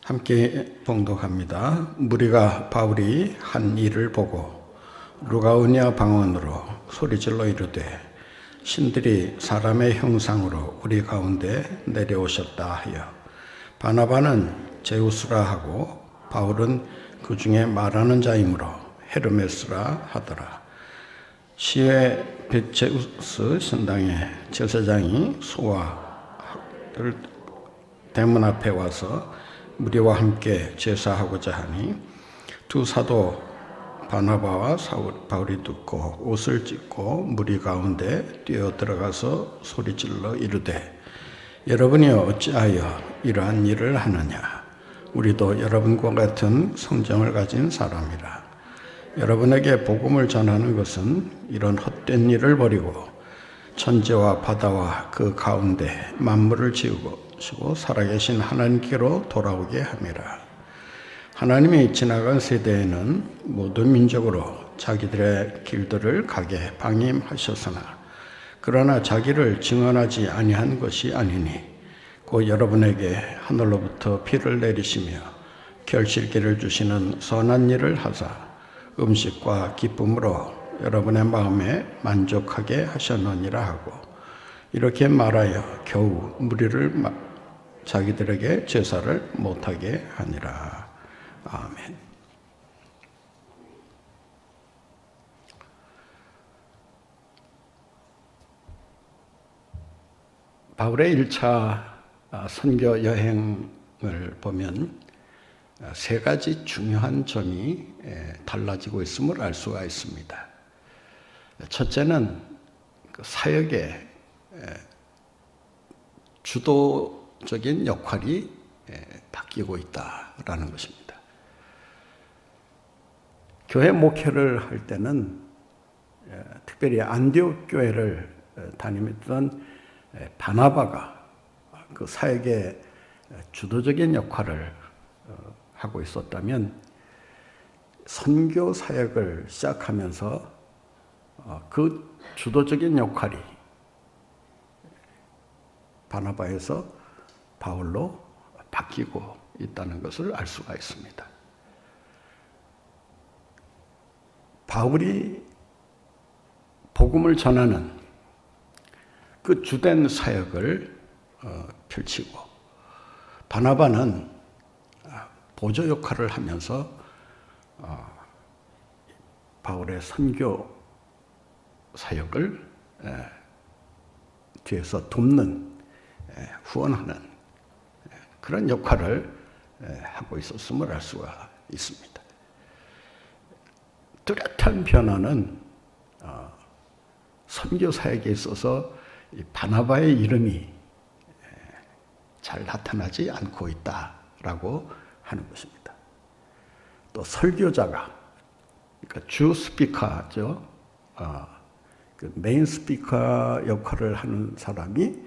함께 봉독합니다. 무리가 바울이 한 일을 보고 루가오니아 방언으로 소리질러 이르되 신들이 사람의 형상으로 우리 가운데 내려오셨다 하여 바나바는 제우스라 하고 바울은 그 중에 말하는 자이므로 헤르메스라 하더라. 시외 베제우스 신당의 제사장이 소아를 대문 앞에 와서 무리와 함께 제사하고자 하니 두 사도 바나바와 바울이 듣고 옷을 찢고 무리 가운데 뛰어 들어가서 소리질러 이르되 여러분이 어찌하여 이러한 일을 하느냐. 우리도 여러분과 같은 성정을 가진 사람이라. 여러분에게 복음을 전하는 것은 이런 헛된 일을 버리고 천지와 바다와 그 가운데 만물을 지으시고 살아계신 하나님께로 돌아오게 함이라. 하나님이 지나간 세대에는 모든 민족으로 자기들의 길들을 가게 방임하셨으나 그러나 자기를 증언하지 아니한 것이 아니니 곧 여러분에게 하늘로부터 비를 내리시며 결실기를 주시는 선한 일을 하사 음식과 기쁨으로 여러분의 마음에 만족하게 하셨느니라 하고 이렇게 말하여 겨우 무리를 자기들에게 제사를 못하게 하니라. 아멘. 바울의 1차 선교 여행을 보면 세 가지 중요한 점이 달라지고 있음을 알 수가 있습니다. 첫째는 그 사역의 주도적인 역할이 바뀌고 있다라는 것입니다. 교회 목회를 할 때는 특별히 안디옥 교회를 다니던 바나바가 그 사역의 주도적인 역할을 하고 있었다면 선교 사역을 시작하면서 그 주도적인 역할이 바나바에서 바울로 바뀌고 있다는 것을 알 수가 있습니다. 바울이 복음을 전하는 그 주된 사역을 펼치고 바나바는 보조 역할을 하면서 바울의 선교 사역을 뒤에서 돕는 후원하는 그런 역할을 하고 있었음을 알 수가 있습니다. 뚜렷한 변화는 선교 사역에 있어서 바나바의 이름이 잘 나타나지 않고 있다라고 하는 것입니다. 또 설교자가 그러니까 주 스피커죠. 그 메인 스피커 역할을 하는 사람이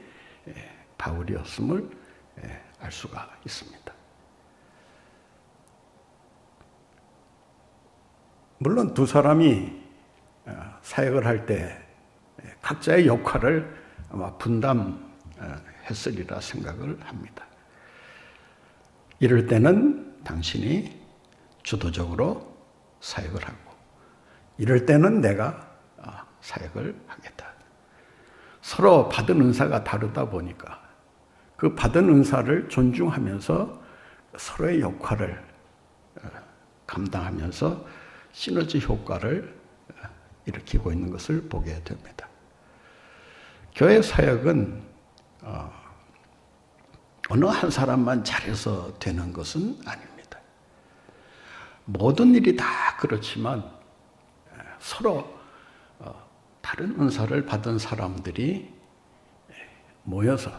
바울이었음을 알 수가 있습니다. 물론 두 사람이 사역을 할 때 각자의 역할을 아마 분담했으리라 생각을 합니다. 이럴 때는 당신이 주도적으로 사역을 하고 이럴 때는 내가 사역을 하겠다. 서로 받은 은사가 다르다 보니까 그 받은 은사를 존중하면서 서로의 역할을 감당하면서 시너지 효과를 일으키고 있는 것을 보게 됩니다. 교회 사역은 어느 한 사람만 잘해서 되는 것은 아닙니다. 모든 일이 다 그렇지만 서로 다른 은사를 받은 사람들이 모여서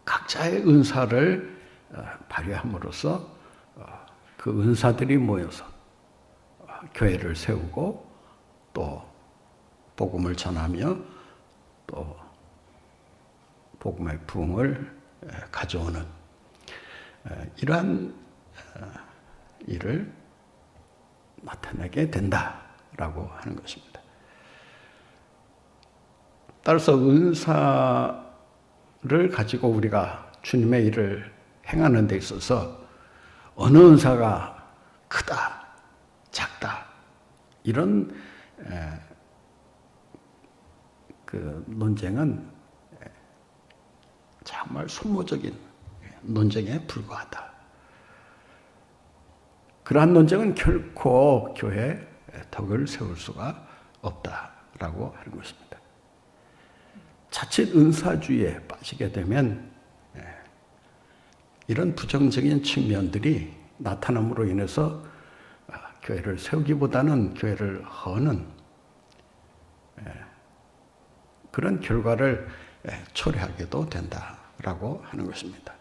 각자의 은사를 발휘함으로써 그 은사들이 모여서 교회를 세우고 또 복음을 전하며 또 복음의 부흥을 가져오는 이러한 일을 나타내게 된다라고 하는 것입니다. 따라서 은사를 가지고 우리가 주님의 일을 행하는 데 있어서 어느 은사가 크다, 작다 이런 그 논쟁은 정말 소모적인 논쟁에 불과하다. 그러한 논쟁은 결코 교회에 덕을 세울 수가 없다라고 하는 것입니다. 자칫 은사주의에 빠지게 되면 이런 부정적인 측면들이 나타남으로 인해서 교회를 세우기보다는 교회를 허는 그런 결과를 초래하게도 된다라고 하는 것입니다.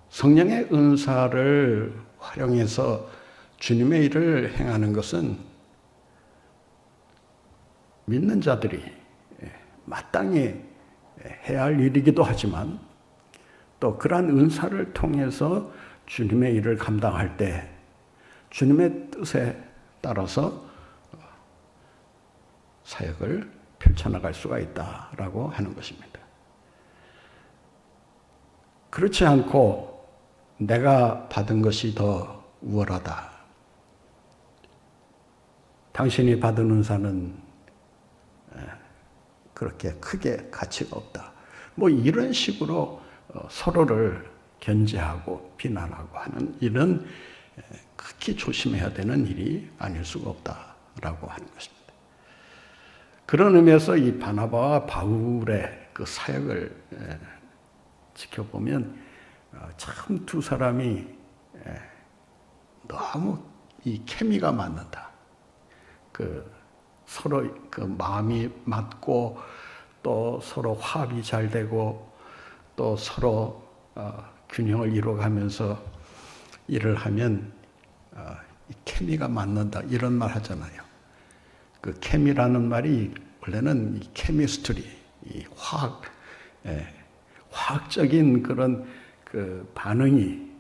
성령의 은사를 활용해서 주님의 일을 행하는 것은 믿는 자들이 마땅히 해야 할 일이기도 하지만 또 그러한 은사를 통해서 주님의 일을 감당할 때 주님의 뜻에 따라서 사역을 펼쳐나갈 수가 있다라고 하는 것입니다. 그렇지 않고 내가 받은 것이 더 우월하다. 당신이 받은 은사는 그렇게 크게 가치가 없다. 뭐 이런 식으로 서로를 견제하고 비난하고 하는 일은 극히 조심해야 되는 일이 아닐 수가 없다라고 하는 것입니다. 그런 의미에서 이 바나바와 바울의 그 사역을 지켜보면 참 두 사람이 너무 이 케미가 맞는다. 서로 그 마음이 맞고 또 서로 화합이 잘 되고 또 서로 균형을 이루어가면서 일을 하면 이 케미가 맞는다 이런 말 하잖아요. 그 케미라는 말이 원래는 이 케미스트리, 이 화학적인 그런 그 반응이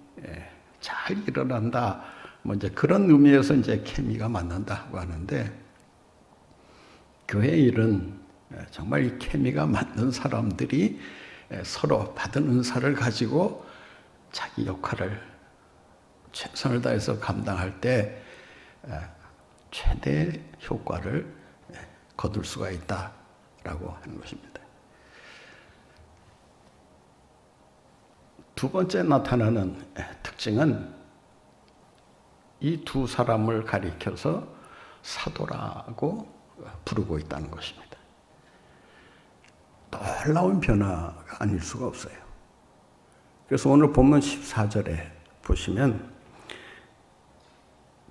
잘 일어난다. 뭐 이제 그런 의미에서 이제 케미가 맞는다고 하는데 교회 일은 정말 이 케미가 맞는 사람들이 서로 받은 은사를 가지고 자기 역할을 최선을 다해서 감당할 때 최대 효과를 거둘 수가 있다라고 하는 것입니다. 두 번째 나타나는 특징은 이 두 사람을 가리켜서 사도라고 부르고 있다는 것입니다. 놀라운 변화가 아닐 수가 없어요. 그래서 오늘 본문 14절에 보시면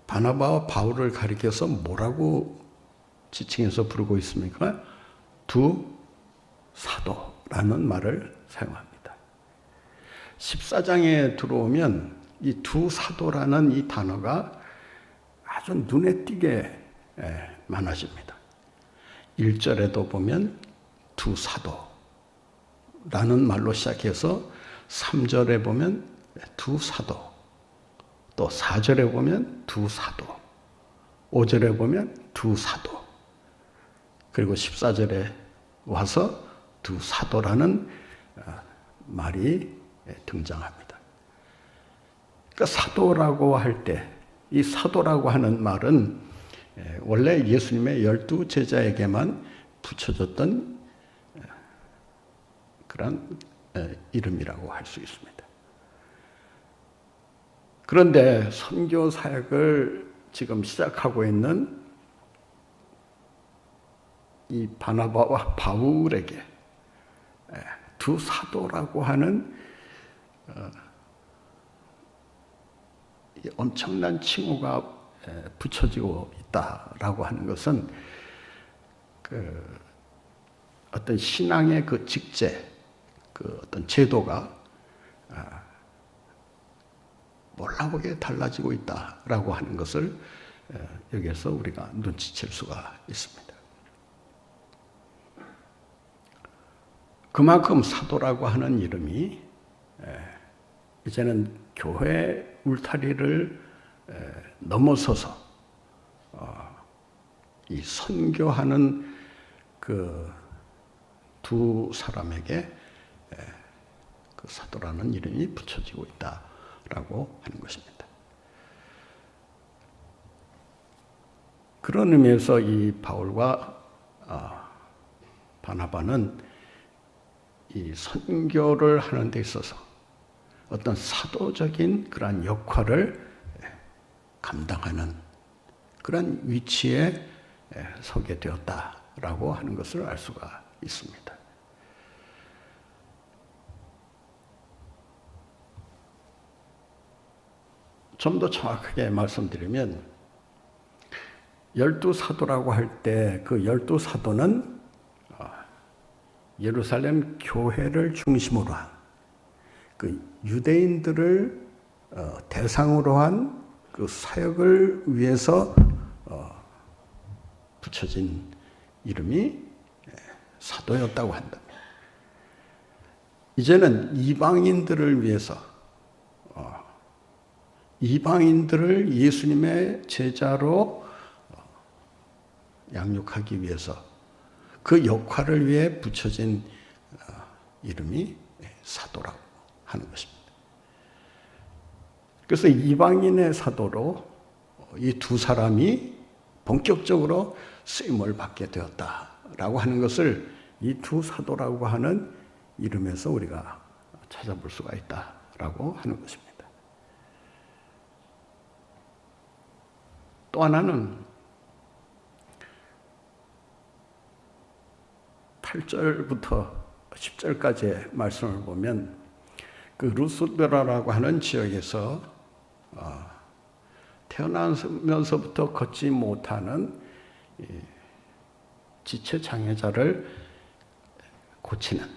바나바와 바울을 가리켜서 뭐라고 지칭해서 부르고 있습니까? 두 사도라는 말을 사용합니다. 14장에 들어오면 이 두 사도라는 이 단어가 아주 눈에 띄게 많아집니다. 1절에도 보면 두 사도라는 말로 시작해서 3절에 보면 두 사도, 또 4절에 보면 두 사도, 5절에 보면 두 사도, 그리고 14절에 와서 두 사도라는 말이 등장합니다. 그러니까 사도라고 할 때, 이 사도라고 하는 말은 원래 예수님의 12 제자에게만 붙여졌던 그런 이름이라고 할 수 있습니다. 그런데 선교 사역을 지금 시작하고 있는 이 바나바와 바울에게 두 사도라고 하는 엄청난 칭호가 붙여지고 있다라고 하는 것은 어떤 신앙의 그 직제, 그 어떤 제도가 몰라보게 달라지고 있다라고 하는 것을 여기에서 우리가 눈치챌 수가 있습니다. 그만큼 사도라고 하는 이름이 이제는 교회 울타리를 넘어서서 이 선교하는 그 두 사람에게 그 그 사도라는 이름이 붙여지고 있다라고 하는 것입니다. 그런 의미에서 이 바울과 바나바는 이 선교를 하는 데 있어서 어떤 사도적인 그러한 역할을 감당하는 그런 위치에 서게 되었다라고 하는 것을 알 수가 있습니다. 좀 더 정확하게 말씀드리면 12사도라고 할 때 그 12사도는 예루살렘 교회를 중심으로 한 그 유대인들을 대상으로 한 그 사역을 위해서 붙여진 이름이 사도였다고 한다. 이제는 이방인들을 위해서 이방인들을 예수님의 제자로 양육하기 위해서 그 역할을 위해 붙여진 이름이 사도라고 하는 것입니다. 그래서 이방인의 사도로 이 두 사람이 본격적으로 쓰임을 받게 되었다라고 하는 것을 이 두 사도라고 하는 이름에서 우리가 찾아볼 수가 있다라고 하는 것입니다. 또 하나는 8절부터 10절까지의 말씀을 보면 그 루스드라라고 하는 지역에서 태어나면서부터 걷지 못하는 지체 장애자를 고치는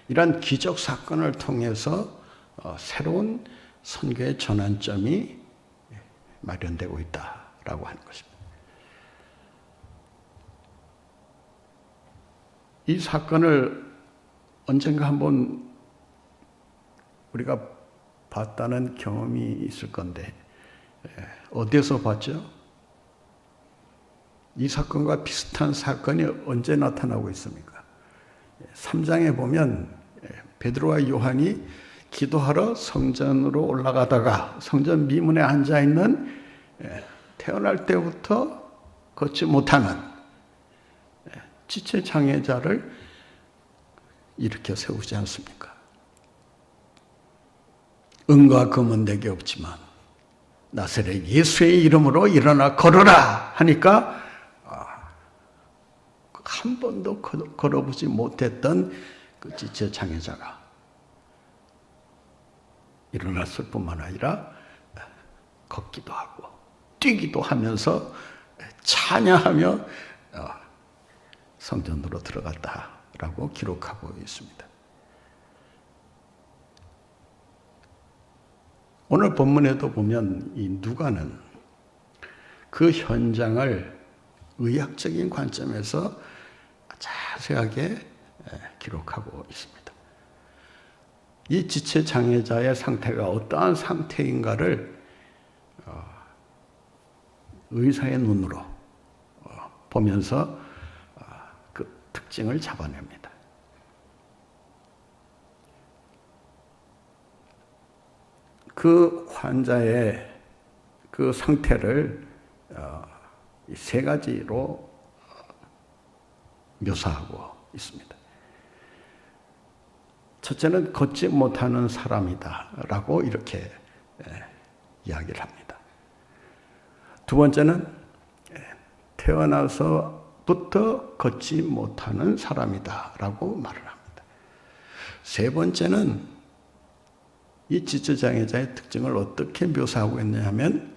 이러한 기적 사건을 통해서 새로운 선교의 전환점이 마련되고 있다라고 하는 것입니다. 이 사건을 언젠가 한번 우리가 봤다는 경험이 있을 건데 어디에서 봤죠? 이 사건과 비슷한 사건이 언제 나타나고 있습니까? 3장에 보면 베드로와 요한이 기도하러 성전으로 올라가다가 성전 미문에 앉아있는 태어날 때부터 걷지 못하는 지체 장애자를 일으켜 세우지 않습니까? 은과 금은 내게 없지만 나사렛 예수의 이름으로 일어나 걸어라 하니까 한 번도 걸어보지 못했던 그 지체 장애자가 일어났을 뿐만 아니라 걷기도 하고 뛰기도 하면서 찬양하며 성전으로 들어갔다라고 기록하고 있습니다. 오늘 본문에도 보면 이 누가는 그 현장을 의학적인 관점에서 자세하게 기록하고 있습니다. 이 지체 장애자의 상태가 어떠한 상태인가를 의사의 눈으로 보면서 그 특징을 잡아냅니다. 그 환자의 그 상태를 세 가지로 묘사하고 있습니다. 첫째는 걷지 못하는 사람이다라고 이렇게 이야기를 합니다. 두 번째는 태어나서부터 걷지 못하는 사람이다라고 말을 합니다. 세 번째는 이 지체장애자의 특징을 어떻게 묘사하고 있느냐 하면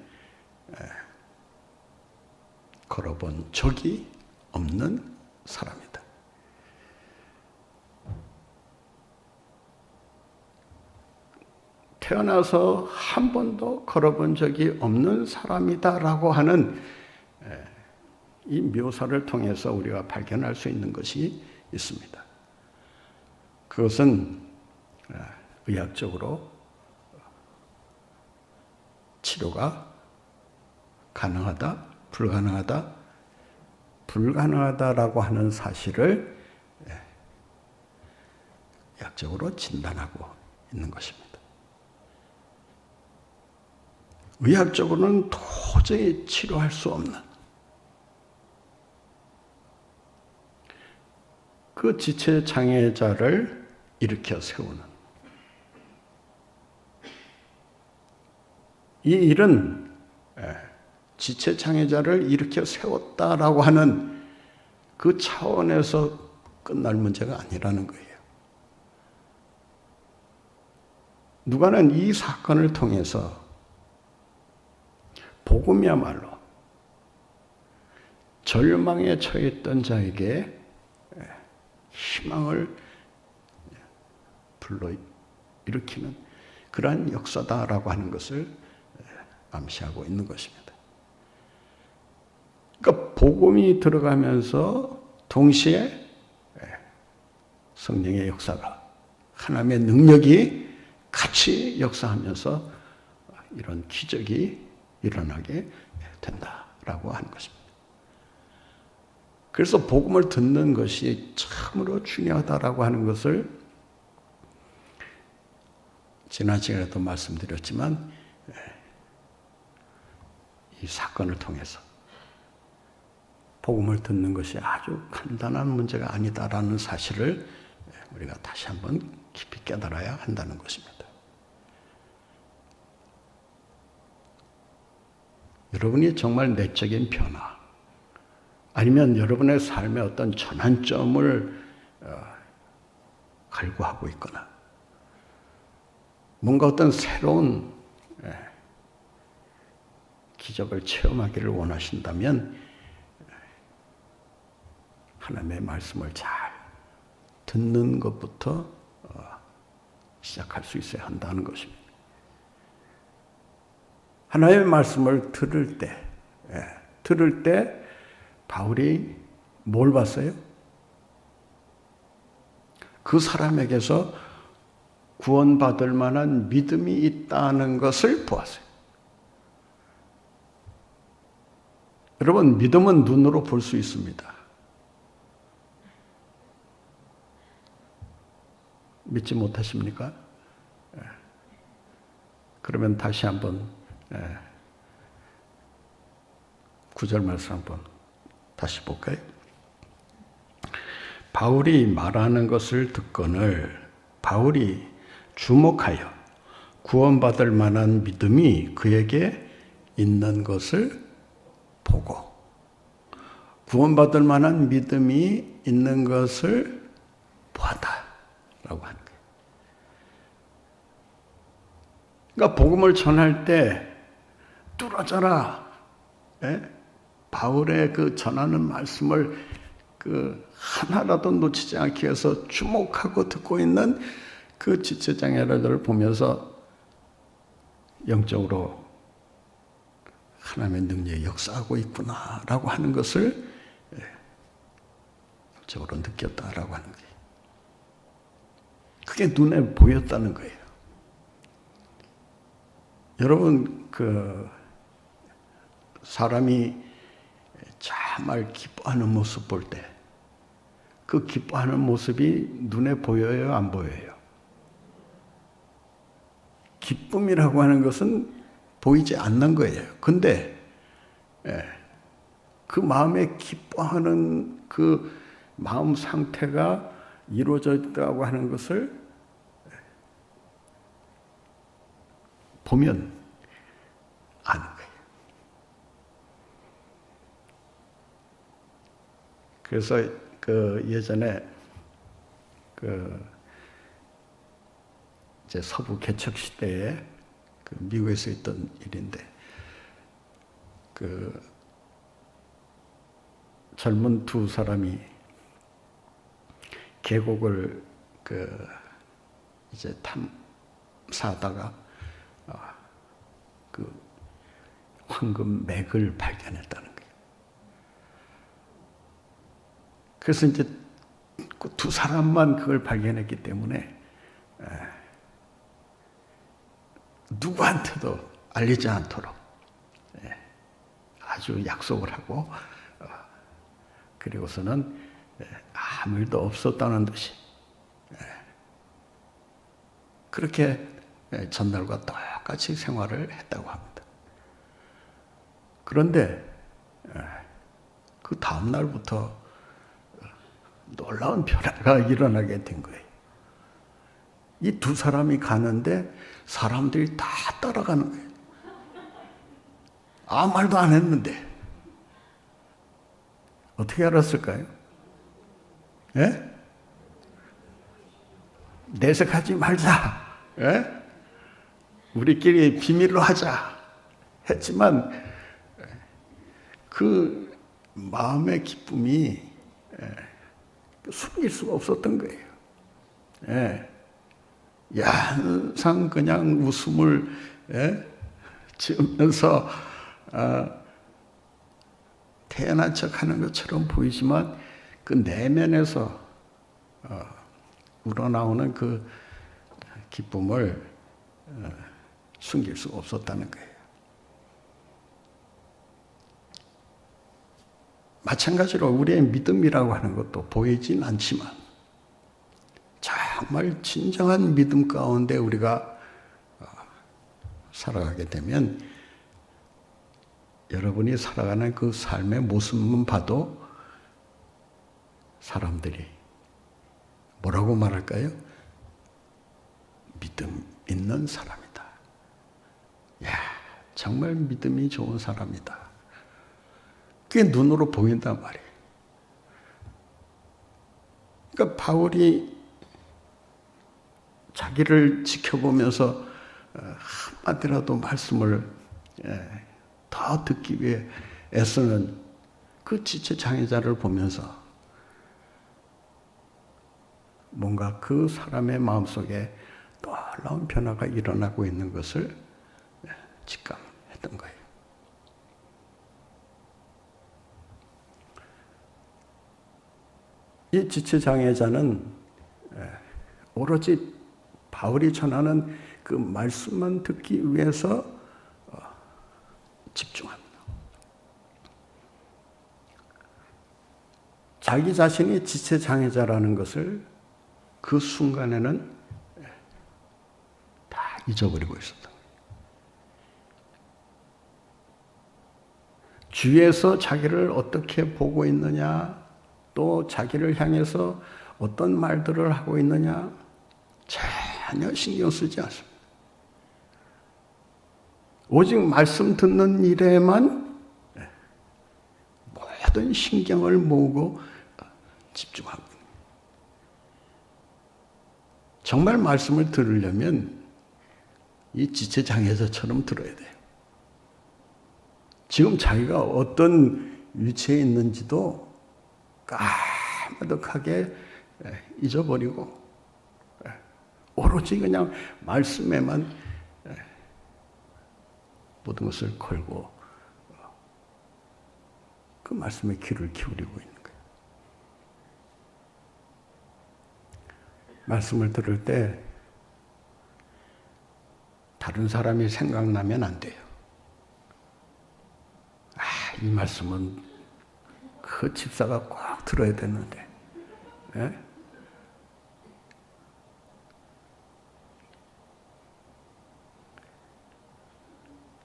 걸어본 적이 없는 사람이다. 태어나서 한 번도 걸어본 적이 없는 사람이다라고 하는 이 묘사를 통해서 우리가 발견할 수 있는 것이 있습니다. 그것은 의학적으로 치료가 가능하다, 불가능하다, 불가능하다라고 하는 사실을 의학적으로 진단하고 있는 것입니다. 의학적으로는 도저히 치료할 수 없는 그 지체장애자를 일으켜 세우는 이 일은 지체장애자를 일으켜 세웠다라고 하는 그 차원에서 끝날 문제가 아니라는 거예요. 누가는 이 사건을 통해서 복음이야말로 절망에 처했던 자에게 희망을 불러일으키는 그러한 역사다라고 하는 것을 암시하고 있는 것입니다. 그러니까 복음이 들어가면서 동시에 성령의 역사가, 하나님의 능력이 같이 역사하면서 이런 기적이 일어나게 된다라고 하는 것입니다. 그래서 복음을 듣는 것이 참으로 중요하다라고 하는 것을 지난 시간에도 말씀드렸지만 이 사건을 통해서 복음을 듣는 것이 아주 간단한 문제가 아니다라는 사실을 우리가 다시 한번 깊이 깨달아야 한다는 것입니다. 여러분이 정말 내적인 변화, 아니면 여러분의 삶의 어떤 전환점을 갈구하고 있거나 뭔가 어떤 새로운 기적을 체험하기를 원하신다면 하나님의 말씀을 잘 듣는 것부터 시작할 수 있어야 한다는 것입니다. 하나님의 말씀을 들을 때 바울이 뭘 봤어요? 그 사람에게서 구원받을 만한 믿음이 있다는 것을 보았어요. 여러분, 믿음은 눈으로 볼 수 있습니다. 믿지 못하십니까? 그러면 다시 한번 9절 말씀 한번 다시 볼까요? 바울이 말하는 것을 듣거늘 바울이 주목하여 구원받을 만한 믿음이 그에게 있는 것을 보고 구원받을 만한 믿음이 있는 것을 보았다라고 하는 거예요. 그러니까 복음을 전할 때 뚫어져라. 바울의 그 전하는 말씀을 하나라도 놓치지 않기 위해서 주목하고 듣고 있는 그 지체장애를 보면서 영적으로 하나님의 능력이 역사하고 있구나라고 하는 것을 영적으로 느꼈다라고 하는 거예요. 그게 눈에 보였다는 거예요. 여러분, 사람이 정말 기뻐하는 모습 볼 때, 그 기뻐하는 모습이 눈에 보여요, 안 보여요? 기쁨이라고 하는 것은 보이지 않는 거예요. 근데 그 마음에 기뻐하는 그 마음 상태가 이루어져 있다고 하는 것을 보면 아는 거예요. 그래서 예전에 이제 서부 개척 시대에 미국에서 있던 일인데 젊은 두 사람이 계곡을 이제 탐사하다가 황금 맥을 발견했다는 거예요. 그래서 이제 그 두 사람만 그걸 발견했기 때문에 누구한테도 알리지 않도록 아주 약속을 하고 그리고서는 아무 일도 없었다는 듯이 그렇게 전날과 똑같이 생활을 했다고 합니다. 그런데 그 다음 날부터 놀라운 변화가 일어나게 된 거예요. 이 두 사람이 가는데 사람들이 다 따라가는 거예요. 아무 말도 안 했는데. 어떻게 알았을까요? 예? 내색하지 말자. 예? 우리끼리 비밀로 하자. 했지만 그 마음의 기쁨이 숨길 수가 없었던 거예요. 예. 항상 그냥 웃음을 지으면서 태연한 척하는 것처럼 보이지만 그 내면에서 우러나오는 그 기쁨을 숨길 수가 없었다는 거예요. 마찬가지로 우리의 믿음이라고 하는 것도 보이진 않지만 정말 진정한 믿음 가운데 우리가 살아가게 되면 여러분이 살아가는 그 삶의 모습만 봐도 사람들이 뭐라고 말할까요? 믿음 있는 사람이다. 야, 정말 믿음이 좋은 사람이다. 그게 눈으로 보인단 말이에요. 그러니까 바울이 자기를 지켜보면서 한마디라도 말씀을 더 듣기 위해 애쓰는 그 지체장애자를 보면서 뭔가 그 사람의 마음속에 놀라운 변화가 일어나고 있는 것을 직감했던 거예요. 이 지체장애자는 오로지 바울이 전하는 그 말씀만 듣기 위해서 집중합니다. 자기 자신이 지체장애자라는 것을 그 순간에는 다 잊어버리고 있었던 거예요. 주위에서 자기를 어떻게 보고 있느냐, 또 자기를 향해서 어떤 말들을 하고 있느냐 전혀 신경 쓰지 않습니다. 오직 말씀 듣는 일에만 모든 신경을 모으고 집중하고, 정말 말씀을 들으려면 이 지체장애자처럼 들어야 돼요. 지금 자기가 어떤 위치에 있는지도 까마득하게 잊어버리고 오로지 그냥 말씀에만 모든 것을 걸고 그 말씀에 귀를 기울이고 있는 거예요. 말씀을 들을 때 다른 사람이 생각나면 안 돼요. 이 말씀은 그 집사가 꼭 들어야 되는데.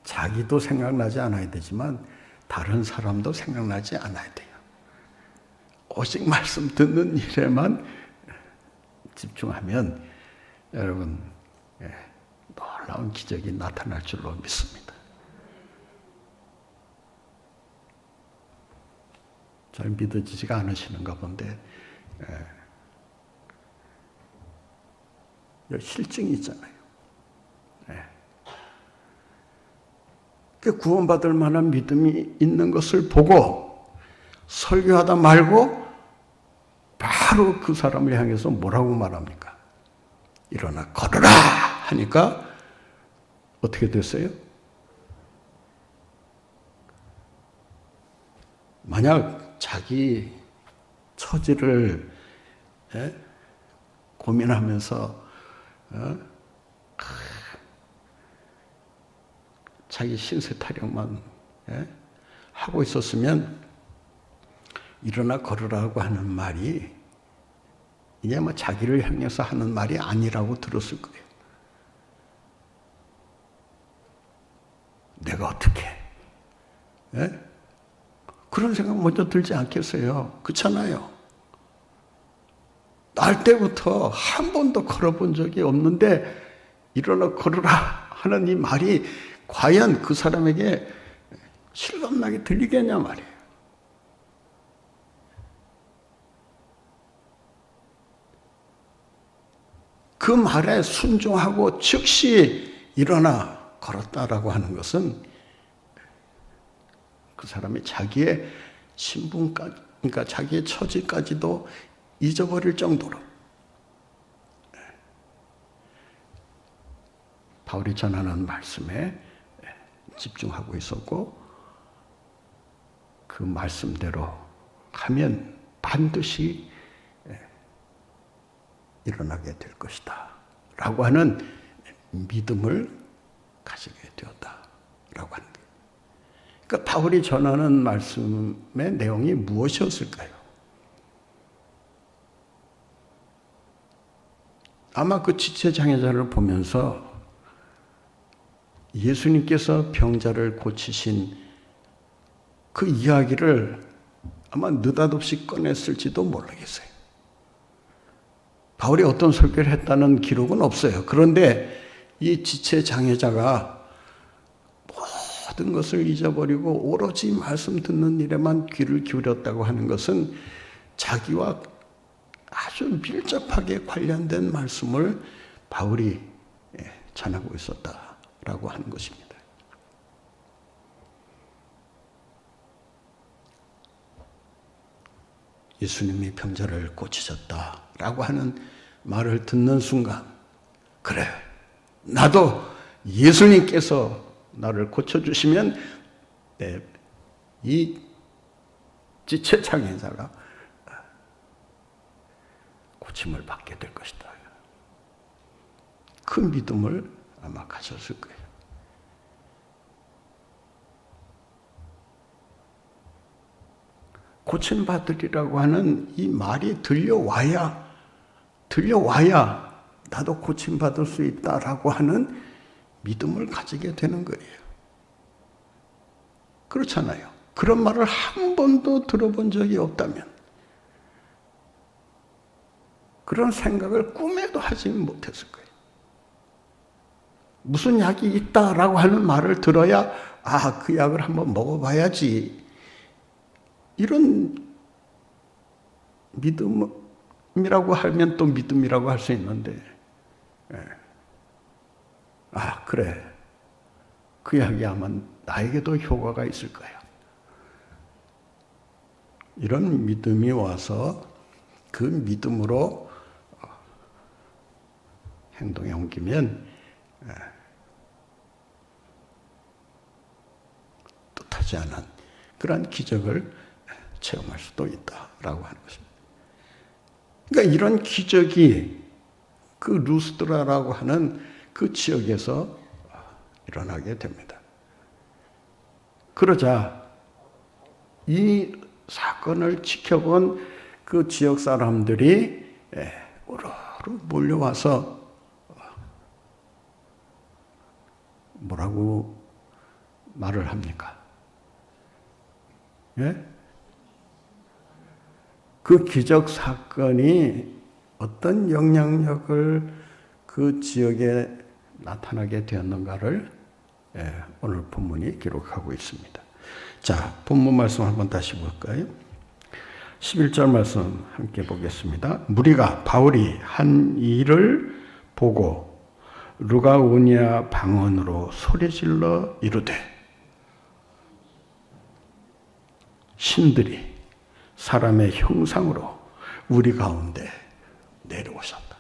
자기도 생각나지 않아야 되지만 다른 사람도 생각나지 않아야 돼요. 오직 말씀 듣는 일에만 집중하면 여러분 놀라운 기적이 나타날 줄로 믿습니다. 잘 믿어지지가 않으시는가 본데 여기 실증이 있잖아요. 구원받을 만한 믿음이 있는 것을 보고 설교하다 말고 바로 그 사람을 향해서 뭐라고 말합니까? 일어나 걸어라 하니까 어떻게 됐어요? 만약 자기 처지를 고민하면서 자기 신세 타령만 하고 있었으면 일어나 걸으라고 하는 말이 이게 뭐 자기를 향해서 하는 말이 아니라고 들었을 거예요. 내가 어떻게? 예? 그런 생각 먼저 들지 않겠어요? 그렇잖아요. 날 때부터 한 번도 걸어본 적이 없는데 일어나 걸으라 하는 이 말이 과연 그 사람에게 실감나게 들리겠냐 말이에요. 그 말에 순종하고 즉시 일어나 걸었다라고 하는 것은 그 사람이 자기의 신분까지, 그러니까 자기의 처지까지도 잊어버릴 정도로 바울이 전하는 말씀에 집중하고 있었고, 그 말씀대로 하면 반드시 일어나게 될 것이다 라고 하는 믿음을 가지게 되었다 라고 하는 거예요. 그러니까 바울이 전하는 말씀의 내용이 무엇이었을까요? 아마 그 지체장애자를 보면서 예수님께서 병자를 고치신 그 이야기를 아마 느닷없이 꺼냈을지도 모르겠어요. 바울이 어떤 설교를 했다는 기록은 없어요. 그런데 이 지체장애자가 모든 것을 잊어버리고 오로지 말씀 듣는 일에만 귀를 기울였다고 하는 것은 자기와 아주 밀접하게 관련된 말씀을 바울이 전하고 있었다라고 하는 것입니다. 예수님이 병자를 고치셨다라고 하는 말을 듣는 순간, 그래, 나도 예수님께서 나를 고쳐주시면 이 지체장애자가 고침을 받게 될 것이다. 그 믿음을 아마 가졌을 거예요. 고침받으리라고 하는 이 말이 들려와야 나도 고침받을 수 있다라고 하는 믿음을 가지게 되는 거예요. 그렇잖아요. 그런 말을 한 번도 들어본 적이 없다면, 그런 생각을 꿈에도 하지 못했을 거예요. 무슨 약이 있다라고 하는 말을 들어야 그 약을 한번 먹어봐야지, 이런 믿음이라고 하면 또 믿음이라고 할 수 있는데, 그래, 그 약이 아마 나에게도 효과가 있을 거야. 이런 믿음이 와서 그 믿음으로 행동에 옮기면 뜻하지 않은 그러한 기적을 체험할 수도 있다라고 하는 것입니다. 그러니까 이런 기적이 그 루스드라라고 하는 그 지역에서 일어나게 됩니다. 그러자 이 사건을 지켜본 그 지역 사람들이 우르르 몰려와서 뭐라고 말을 합니까? 예? 그 기적 사건이 어떤 영향력을 그 지역에 나타나게 되었는가를 오늘 본문이 기록하고 있습니다. 자, 본문 말씀 한번 다시 볼까요? 11절 말씀 함께 보겠습니다. 무리가 바울이 한 일을 보고 루가오니아 방언으로 소리질러 이르되 신들이 사람의 형상으로 우리 가운데 내려오셨다.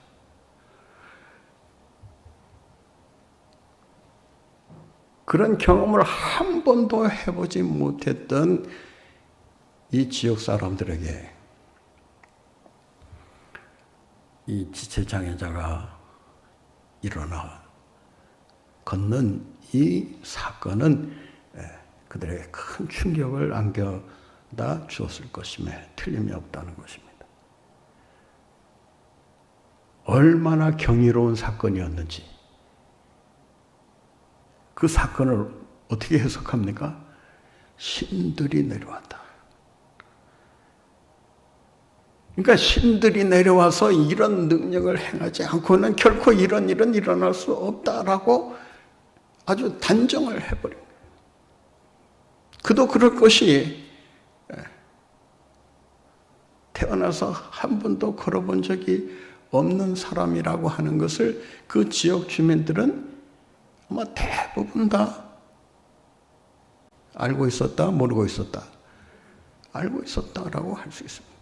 그런 경험을 한 번도 해보지 못했던 이 지역 사람들에게 이 지체장애자가 일어나 걷는 이 사건은 그들에게 큰 충격을 안겨다 주었을 것임에 틀림이 없다는 것입니다. 얼마나 경이로운 사건이었는지, 그 사건을 어떻게 해석합니까? 신들이 내려왔다. 그러니까 신들이 내려와서 이런 능력을 행하지 않고는 결코 이런 일은 일어날 수 없다라고 아주 단정을 해버린 거예요. 그도 그럴 것이 태어나서 한 번도 걸어본 적이 없는 사람이라고 하는 것을 그 지역 주민들은 아마 대부분 다 알고 있었다, 모르고 있었다. 알고 있었다라고 할 수 있습니다.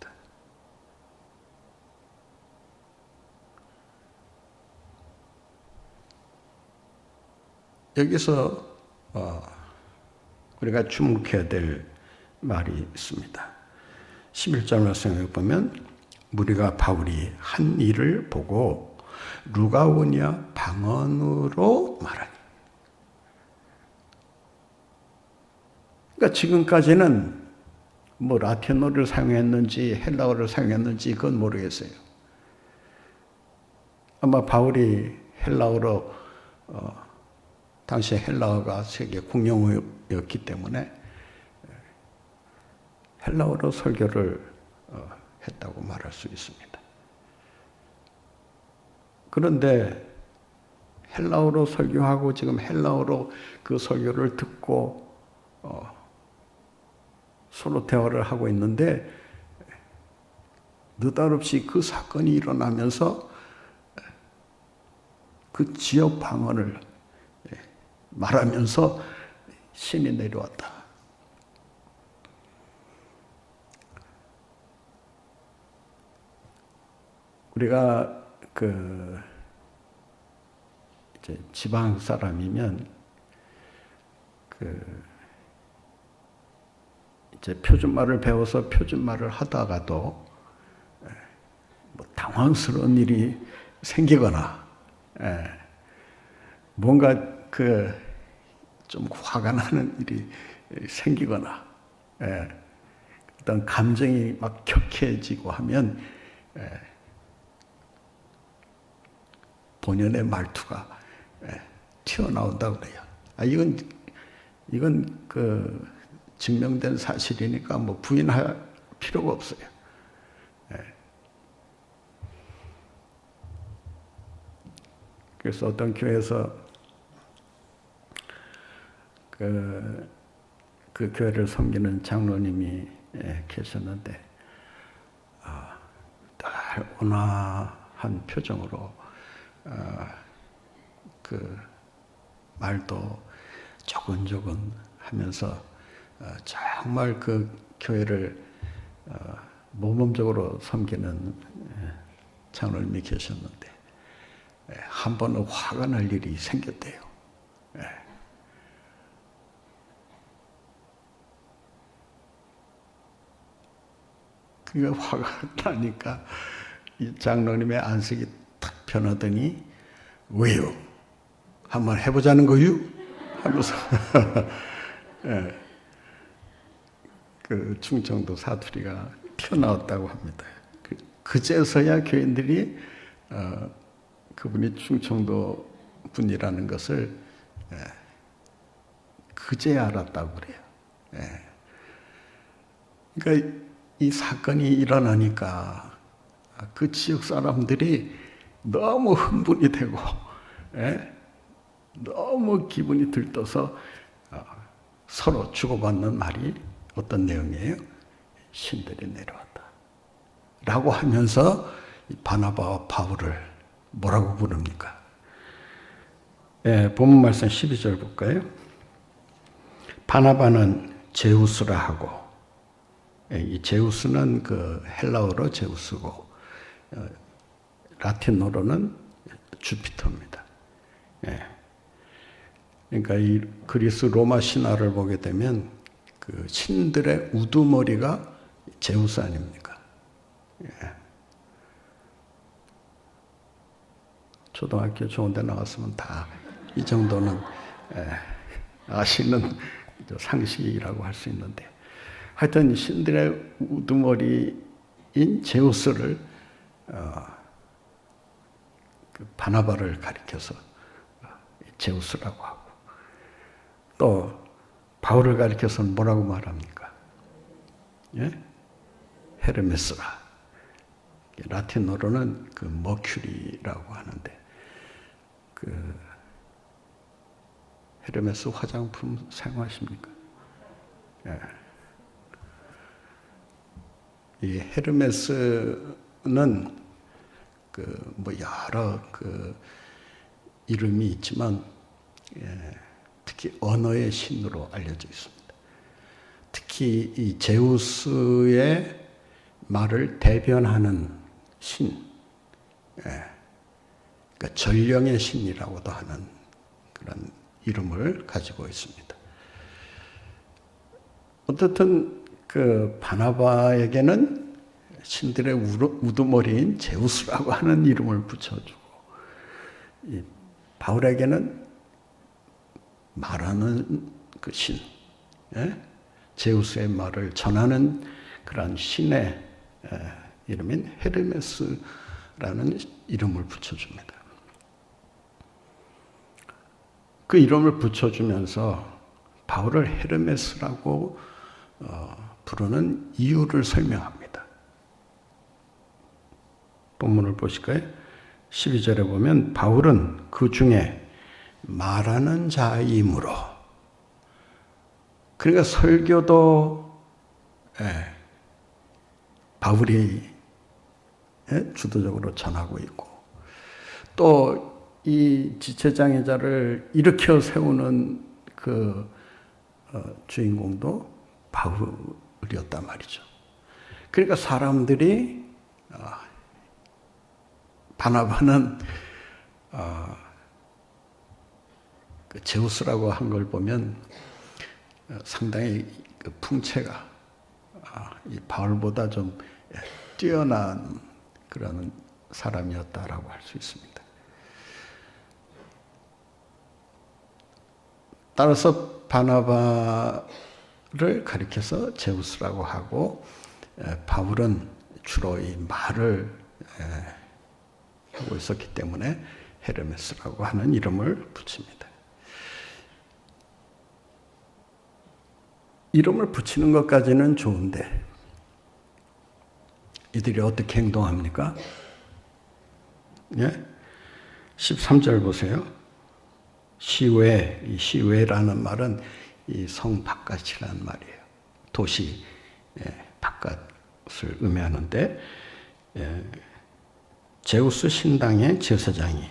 여기서 우리가 주목해야 될 말이 있습니다. 11절 말씀에 보면 무리가 바울이 한 일을 보고 루가오니아 방언으로 말하니. 그러니까 지금까지는 뭐 라틴어를 사용했는지 헬라어를 사용했는지 그건 모르겠어요. 아마 바울이 헬라어로 당시 헬라어가 세계 공용어였기 때문에 헬라어로 설교를 했다고 말할 수 있습니다. 그런데 헬라어로 설교하고 지금 헬라어로 그 설교를 듣고 서로 대화를 하고 있는데 느닷없이 그 사건이 일어나면서 그 지역 방언을 말하면서 신이 내려왔다. 우리가 이제 지방 사람이면 이제 표준말을 배워서 표준말을 하다가도 뭐 당황스러운 일이 생기거나 뭔가 좀 화가 나는 일이 생기거나 어떤 감정이 막 격해지고 하면 본연의 말투가 튀어나온다고 그래요. 이건 증명된 사실이니까 뭐 부인할 필요가 없어요. 그래서 어떤 교회에서 그 교회를 섬기는 장로님이 계셨는데 늘 온화한 표정으로 그 말도 조근조근 하면서 정말 그 교회를 모범적으로 섬기는 장로님이 계셨는데 한 번은 화가 날 일이 생겼대요. 그게 화가 나니까 이 장로님의 안색이 탁 변하더니 왜요? 한번 해보자는 거요? 하면서 그 충청도 사투리가 튀어나왔다고 합니다. 그제서야 교인들이 그분이 충청도 분이라는 것을 그제야 알았다고 그래요. 그러니까 이 사건이 일어나니까 그 지역 사람들이 너무 흥분이 되고 너무 기분이 들떠서 서로 주고받는 말이 어떤 내용이에요? 신들이 내려왔다. 라고 하면서 바나바와 바울을 뭐라고 부릅니까? 본문 말씀 12절 볼까요? 바나바는 제우스라 하고, 이 제우스는 그 헬라어로 제우스고 라틴어로는 주피터입니다. 그러니까 이 그리스 로마 신화를 보게 되면 그 신들의 우두머리가 제우스 아닙니까? 초등학교 좋은 데 나왔으면 다 이 정도는 아시는 상식이라고 할 수 있는데, 하여튼 신들의 우두머리인 제우스를 그 바나바를 가리켜서 제우스라고 하고, 또 바울을 가리켜서는 뭐라고 말합니까? 예? 헤르메스라. 라틴어로는 그 머큐리라고 하는데, 그 헤르메스 화장품 사용하십니까? 예. 이 헤르메스는 그 뭐 여러 그 이름이 있지만, 예, 특히 언어의 신으로 알려져 있습니다. 특히 이 제우스의 말을 대변하는 신, 예, 그러니까 전령의 신이라고도 하는 그런 이름을 가지고 있습니다. 어떻든 그 바나바에게는 신들의 우두머리인 제우스라고 하는 이름을 붙여주고, 이 바울에게는 말하는 그 신, 예? 제우스의 말을 전하는 그런 신의 이름인 헤르메스라는 이름을 붙여줍니다. 그 이름을 붙여주면서 바울을 헤르메스라고 부르는 이유를 설명합니다. 본문을 보실까요? 12절에 보면 바울은 그 중에 말하는 자이므로, 그러니까 설교도 바울이 주도적으로 전하고 있고, 또 이 지체장애자를 일으켜 세우는 그 주인공도 바울이었단 말이죠. 그러니까 사람들이 바나바는 그 제우스라고 한 걸 보면 상당히 그 풍채가 이 바울보다 좀 뛰어난 그런 사람이었다라고 할 수 있습니다. 따라서 바나바를 가리켜서 제우스라고 하고, 바울은 주로 이 말을 하고 있었기 때문에 헤르메스라고 하는 이름을 붙입니다. 이름을 붙이는 것까지는 좋은데 이들이 어떻게 행동합니까? 예? 13절 보세요. 시외, 이 시외라는 말은 이 성 바깥이라는 말이에요. 도시 바깥을 의미하는데, 제우스 신당의 제사장이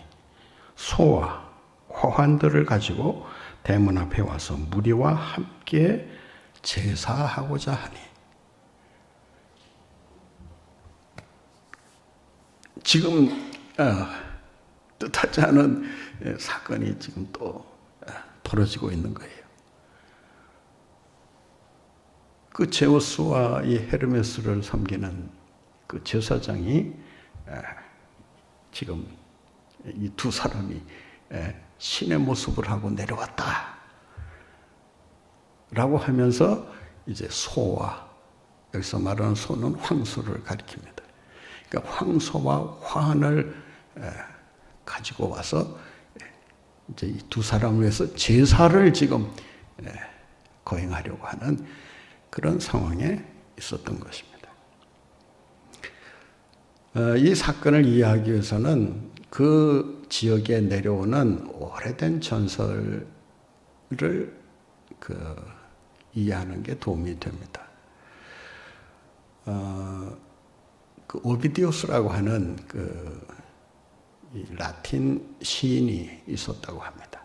소와 화환들을 가지고 대문 앞에 와서 무리와 함께 제사하고자 하니, 지금 뜻하지 않은 사건이 지금 또 벌어지고 있는 거예요. 그 제우스와 이 헤르메스를 섬기는 그 제사장이 지금 이 두 사람이 신의 모습을 하고 내려왔다 라고 하면서 이제 소와, 여기서 말하는 소는 황소를 가리킵니다. 그러니까 황소와 화환을 가지고 와서 이제 이 두 사람을 위해서 제사를 지금 거행하려고 하는 그런 상황에 있었던 것입니다. 이 사건을 이해하기 위해서는 그 지역에 내려오는 오래된 전설을 이해하는 게 도움이 됩니다. 그 오비디우스라고 하는 이 라틴 시인이 있었다고 합니다.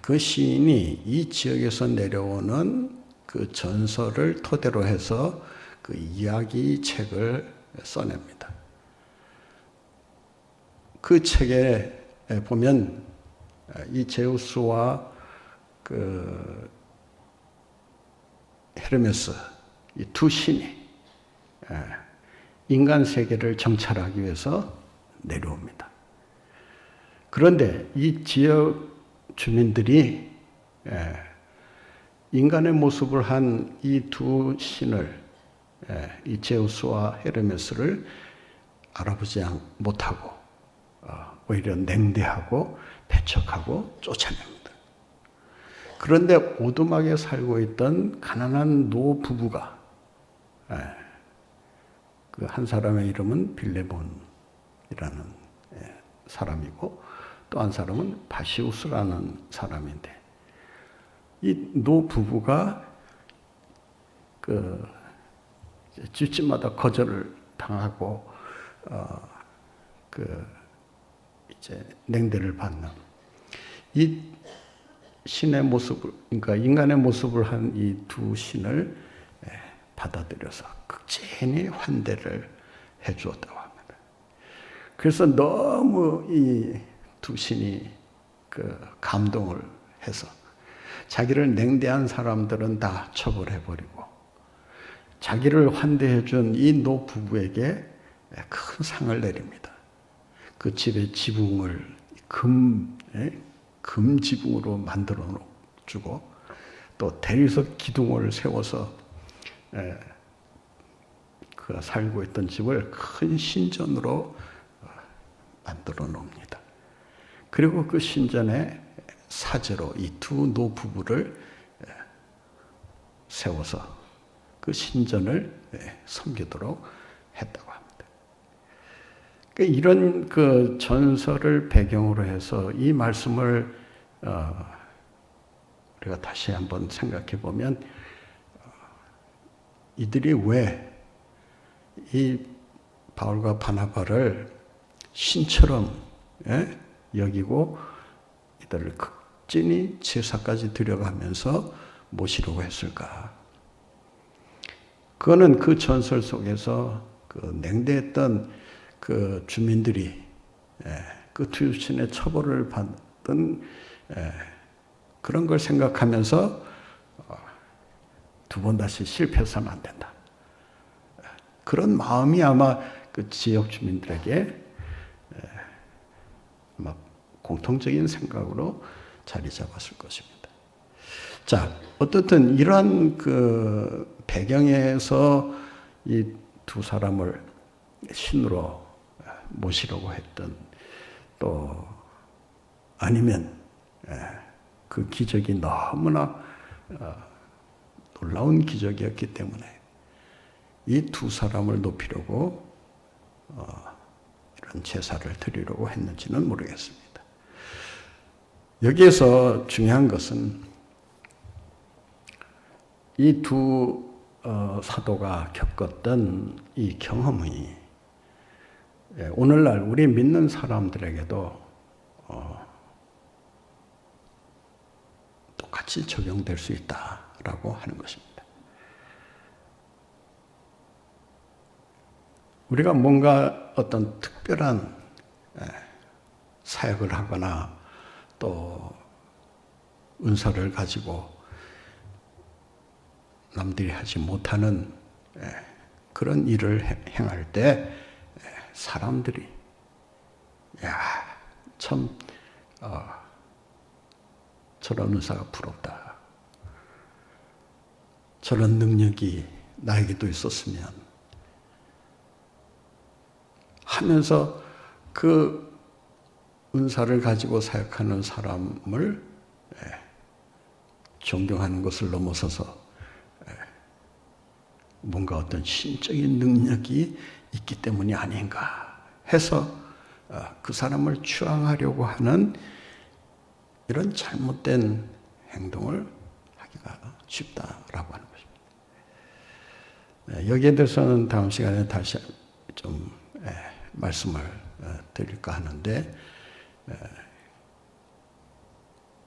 그 시인이 이 지역에서 내려오는 그 전설을 토대로 해서 그 이야기 책을 써냅니다. 그 책에 보면 이 제우스와 그 헤르메스, 이 두 신이 인간 세계를 정찰하기 위해서 내려옵니다. 그런데 이 지역 주민들이 인간의 모습을 한 이 두 신을, 이 제우스와 헤르메스를 알아보지 못하고 오히려 냉대하고 배척하고 쫓아냅니다. 그런데 오두막에 살고 있던 가난한 노 부부가, 그 한 사람의 이름은 빌레몬이라는 사람이고 또 한 사람은 바시우스라는 사람인데, 이 노 부부가 그 집집마다 거절을 당하고 그 이제 냉대를 받는 이 신의 모습을, 그러니까 인간의 모습을 한 이 두 신을 받아들여서 극진히 환대를 해주었다고 합니다. 그래서 너무 이 두 신이 그 감동을 해서 자기를 냉대한 사람들은 다 처벌해버리고 자기를 환대해준 이 노 부부에게 큰 상을 내립니다. 그 집의 지붕을 금 지붕으로 만들어 주고 또 대리석 기둥을 세워서 그가 살고 있던 집을 큰 신전으로 만들어 놓습니다. 그리고 그 신전에 사제로 이 두 노 부부를 세워서 그 신전을 섬기도록 했다고 합니다. 그러니까 이런 그 전설을 배경으로 해서 이 말씀을 우리가 다시 한번 생각해 보면 이들이 왜 이 바울과 바나바를 신처럼 여기고 이들을 극진히 제사까지 드려가면서 모시려고 했을까? 그거는 그 전설 속에서 그 냉대했던 그 주민들이 그 두 신의 처벌을 받던 그런 걸 생각하면서 두 번 다시 실패해서는 안 된다. 그런 마음이 아마 그 지역 주민들에게 아마 공통적인 생각으로 자리 잡았을 것입니다. 자, 어떻든 이러한 그 배경에서 이 두 사람을 신으로 모시려고 했던, 또 아니면 그 기적이 너무나 놀라운 기적이었기 때문에 이 두 사람을 높이려고 이런 제사를 드리려고 했는지는 모르겠습니다. 여기에서 중요한 것은 이 두 사도가 겪었던 이 경험이 오늘날 우리 믿는 사람들에게도 똑같이 적용될 수 있다라고 하는 것입니다. 우리가 뭔가 어떤 특별한 사역을 하거나 또 은사를 가지고 남들이 하지 못하는 그런 일을 행할 때 사람들이 참 저런 은사가 부럽다. 저런 능력이 나에게도 있었으면 하면서 그 은사를 가지고 사역하는 사람을 존경하는 것을 넘어서서 뭔가 어떤 신적인 능력이 있기 때문이 아닌가 해서 그 사람을 추앙하려고 하는 이런 잘못된 행동을 하기가 쉽다라고 하는 것입니다. 여기에 대해서는 다음 시간에 다시 좀 말씀을 드릴까 하는데,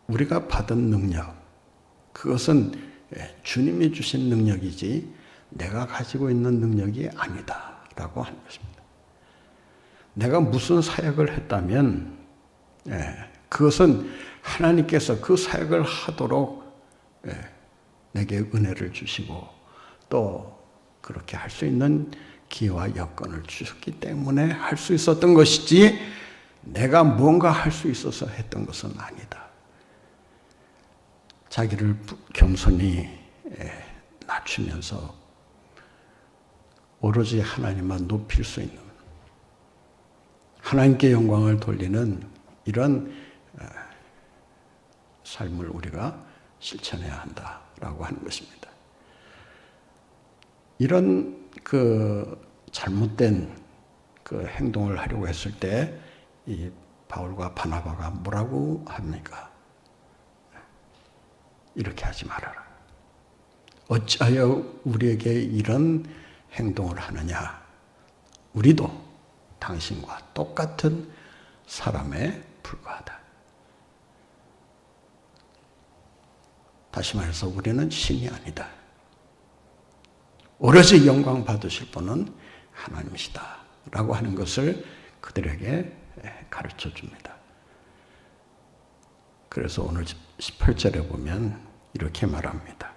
우리가 받은 능력, 그것은 주님이 주신 능력이지 내가 가지고 있는 능력이 아니다라고 하는 것입니다. 내가 무슨 사역을 했다면 그것은 하나님께서 그 사역을 하도록 내게 은혜를 주시고 또 그렇게 할 수 있는 기회와 여건을 주셨기 때문에 할 수 있었던 것이지 내가 뭔가 할 수 있어서 했던 것은 아니다. 자기를 겸손히 낮추면서 오로지 하나님만 높일 수 있는, 하나님께 영광을 돌리는 이런 삶을 우리가 실천해야 한다라고 하는 것입니다. 이런 잘못된 행동을 하려고 했을 때 이 바울과 바나바가 뭐라고 합니까? 이렇게 하지 말아라. 어찌하여 우리에게 이런 행동을 하느냐? 우리도 당신과 똑같은 사람에 불과하다. 다시 말해서 우리는 신이 아니다. 오로지 영광 받으실 분은 하나님이시다 라고 하는 것을 그들에게 가르쳐 줍니다. 그래서 오늘 18절에 보면 이렇게 말합니다.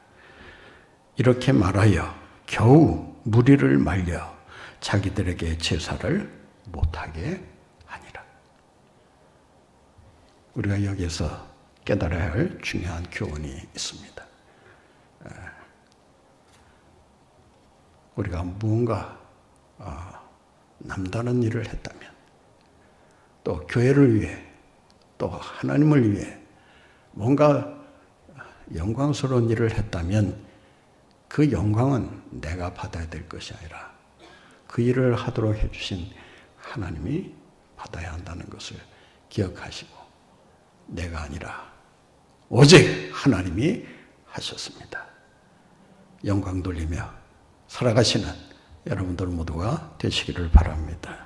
이렇게 말하여 겨우 무리를 말려 자기들에게 제사를 못하게 하니라. 우리가 여기서 깨달아야 할 중요한 교훈이 있습니다. 우리가 무언가 남다른 일을 했다면, 또 교회를 위해, 또 하나님을 위해 뭔가 영광스러운 일을 했다면 그 영광은 내가 받아야 될 것이 아니라 그 일을 하도록 해주신 하나님이 받아야 한다는 것을 기억하시고, 내가 아니라 오직 하나님이 하셨습니다. 영광 돌리며 살아가시는 여러분들 모두가 되시기를 바랍니다.